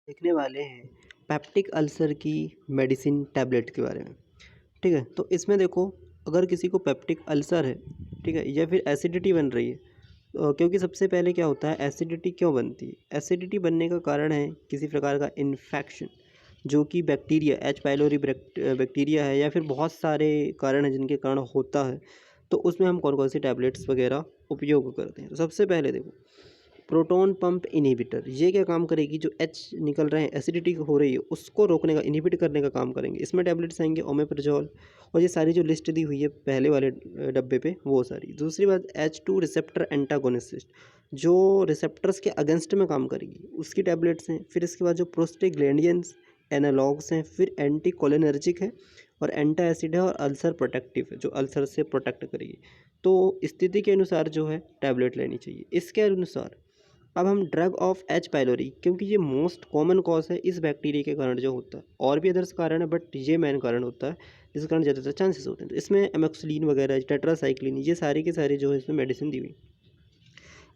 देखने वाले हैं पेप्टिक अल्सर की मेडिसिन टैबलेट के बारे में। ठीक है, तो इसमें देखो, अगर किसी को पेप्टिक अल्सर है, ठीक है, या फिर एसिडिटी बन रही है, क्योंकि सबसे पहले क्या होता है, एसिडिटी क्यों बनती है? एसिडिटी बनने का कारण है किसी प्रकार का इन्फेक्शन, जो कि बैक्टीरिया एच पाइलोरी बैक्टीरिया है, या फिर बहुत सारे कारण हैं जिनके कारण होता है। तो उसमें हम कौन कौन सी टैबलेट्स वगैरह उपयोग करते हैं। तो सबसे पहले देखो, प्रोटॉन पंप इनहिबिटर, ये क्या काम करेगी? जो एच निकल रहे हैं, एसिडिटी हो रही है, उसको रोकने का, इनहिबिट करने का काम करेंगे। इसमें टैबलेट्स आएंगे ओमेप्राजोल, और ये सारी जो लिस्ट दी हुई है पहले वाले डब्बे पे, वो सारी। दूसरी बात, H2 रिसेप्टर एंटागोनिस्ट, जो रिसेप्टर्स के अगेंस्ट में काम करेगी, उसकी टैबलेट्स हैं। फिर इसके बाद जो प्रोस्टेग्लैंडियंस एनालॉग्स हैं, फिर एंटी कोलिनर्जिक है, और एंटा एसिड है, और अल्सर प्रोटेक्टिव है, जो अल्सर से प्रोटेक्ट करेगी। तो स्थिति के अनुसार जो है टैबलेट लेनी चाहिए। इसके अनुसार अब हम ड्रग ऑफ एच पाइलोरी, क्योंकि ये मोस्ट कॉमन कॉज है इस बैक्टीरिया के कारण जो होता है, और भी अदर्स कारण है बट ये मेन कारण होता है जिसके कारण ज़्यादातर चांसेस होते हैं। तो इसमें एमोक्सिलिन वगैरह, टेट्रासाइक्लिन, ये सारी के सारे जो है इसमें मेडिसिन दी हुई।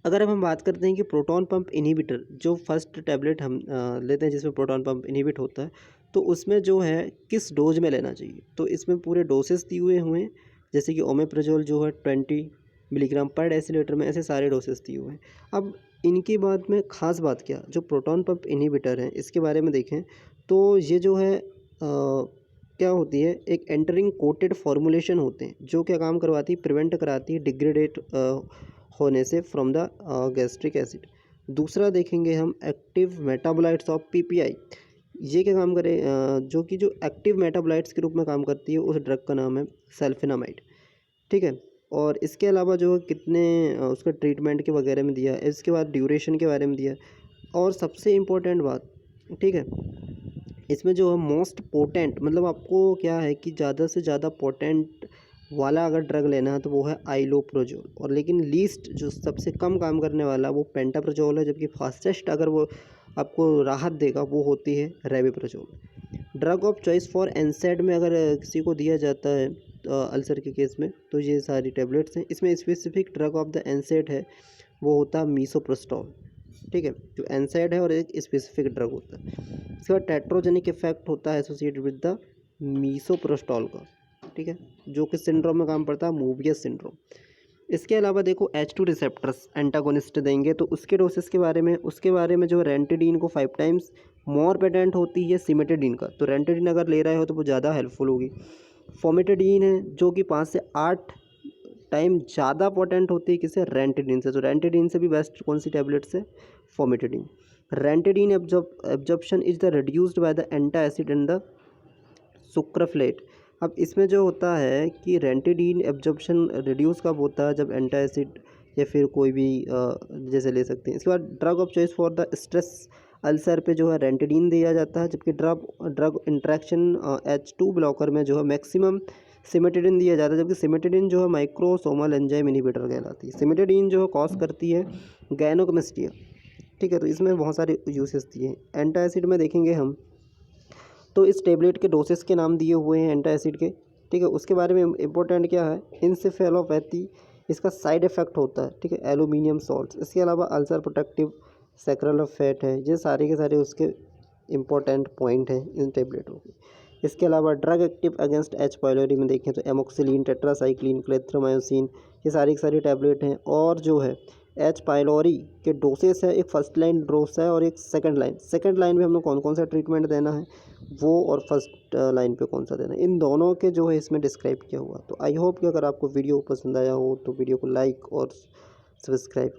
अगर अब हम बात करते हैं कि प्रोटॉन पंप इनहिबिटर, जो फर्स्ट टैबलेट हम लेते हैं जिसमें प्रोटॉन पंप इनहिबिट होता है, तो उसमें जो है किस डोज में लेना चाहिए, तो इसमें पूरे डोसेस दिए हुए हैं। जैसे कि ओमेप्राजोल जो है 20 मिलीग्राम पर डेसीलीटर में, ऐसे सारे डोसेस दिए हुए हैं। अब इनकी बात में ख़ास बात क्या, जो प्रोटॉन पंप इनहिबिटर है इसके बारे में देखें, तो ये जो है क्या होती है, एक एंटरिंग कोटेड फॉर्मुलेशन होते हैं, जो क्या काम करवाती है, प्रिवेंट कराती है डिग्रेडेट होने से फ्रॉम द गैस्ट्रिक एसिड। दूसरा देखेंगे हम, एक्टिव मेटाबोलाइट्स ऑफ पीपीआई, ये क्या काम करे, जो एक्टिव मेटाबोलाइट्स के रूप में काम करती है, उस ड्रग का नाम है सल्फेनामाइड। ठीक है, और इसके अलावा जो है कितने उसका ट्रीटमेंट के वगैरह में दिया है, इसके बाद ड्यूरेशन के बारे में दिया है, और सबसे इम्पोर्टेंट बात, ठीक है, इसमें जो है मोस्ट पोटेंट, मतलब आपको क्या है कि ज़्यादा से ज़्यादा पोटेंट वाला अगर ड्रग लेना है तो वो है आइलोप्रोजोल, और लेकिन लीस्ट जो सबसे कम काम करने वाला वो पेंटाप्रोजोल है, जबकि फास्टेस्ट अगर वो आपको राहत देगा वो होती है rabeprazole. Drug of choice for NSAID में अगर किसी को दिया जाता है अल्सर के केस में, तो ये सारी टैबलेट्स हैं। इसमें स्पेसिफिक ड्रग ऑफ द एनसेड है, वो होता है मीसोप्रोस्टॉल। ठीक है, जो एनसाइड है और एक स्पेसिफिक ड्रग होता है। इसके बाद टेट्रोजेनिक इफेक्ट होता है एसोसिएटेड विद द मीसोप्रोस्टॉल का। ठीक है, जो कि सिंड्रोम में काम पड़ता है, मूवियस सिंड्रोम। इसके अलावा देखो, H2 रिसेप्टर्स एंटागोनिस्ट देंगे, तो उसके डोसेस के बारे में, जो रेंटेडिन को 5 टाइम्स मोर पेटेंट होती है सिमेटेडिन का, तो रेंटेडिन अगर ले रहे हो तो वो ज़्यादा हेल्पफुल होगी। फॉर्मेटेडिन है जो कि 5 से 8 टाइम ज़्यादा पोटेंट होती है किसे, रेंटेडिन से। तो रेंटेडिन से भी बेस्ट कौन सी टैबलेट्स है, famotidine. Ranitidine absorption is the reduced by the antacid and the sucralfate. अब इसमें जो होता है कि रेंटेडिन एब्जॉर्प्शन रिड्यूस कब होता है, जब एंटा एसिड या फिर कोई भी जैसे ले सकते हैं। इसके बाद drug of choice for the stress ulcer पे जो है रेंटेडिन दिया जाता है, जबकि ड्रग इंट्रैक्शन H2 ब्लॉकर में जो है मैक्सिमम सिमेटेडिन दिया जाता है, जबकि सिमेटेडिन जो है माइक्रोसोमल एंजाइम इनहिबिटर कहलाती है। सिमेटेडिन जो है कॉज करती है गायनोकमेस्टिया। ठीक है, तो इसमें बहुत सारे यूसेस दिए हैं। एंटा एसिड में देखेंगे हम, तो इस टेबलेट के डोसेस के नाम दिए हुए हैं एंटा एसिड के। ठीक है, उसके बारे में इम्पोर्टेंट क्या है, इंसेफेलोपैथी, इसका साइड इफेक्ट होता है। ठीक है, एल्यूमिनियम सॉल्ट्स। इसके अलावा ulcer protective, sacral of fat है, ये सारे के सारे उसके इम्पोर्टेंट पॉइंट हैं इन टेबलेटों के। इसके अलावा drug active against H pylori में देखें तो एमोक्सिलिन, टेट्रासाइक्लिन, क्लेथ्रोमायोसिन, ये सारी की सारी टैबलेट हैं। और जो है एच पाइलोरी के डोसेस है, एक फर्स्ट लाइन डोज है और एक सेकंड लाइन में हमें कौन कौन सा ट्रीटमेंट देना है वो, और फर्स्ट लाइन पे कौन सा देना है, इन दोनों के जो है इसमें डिस्क्राइब किया हुआ। तो आई होप कि अगर आपको वीडियो पसंद आया हो तो वीडियो को लाइक और सब्सक्राइब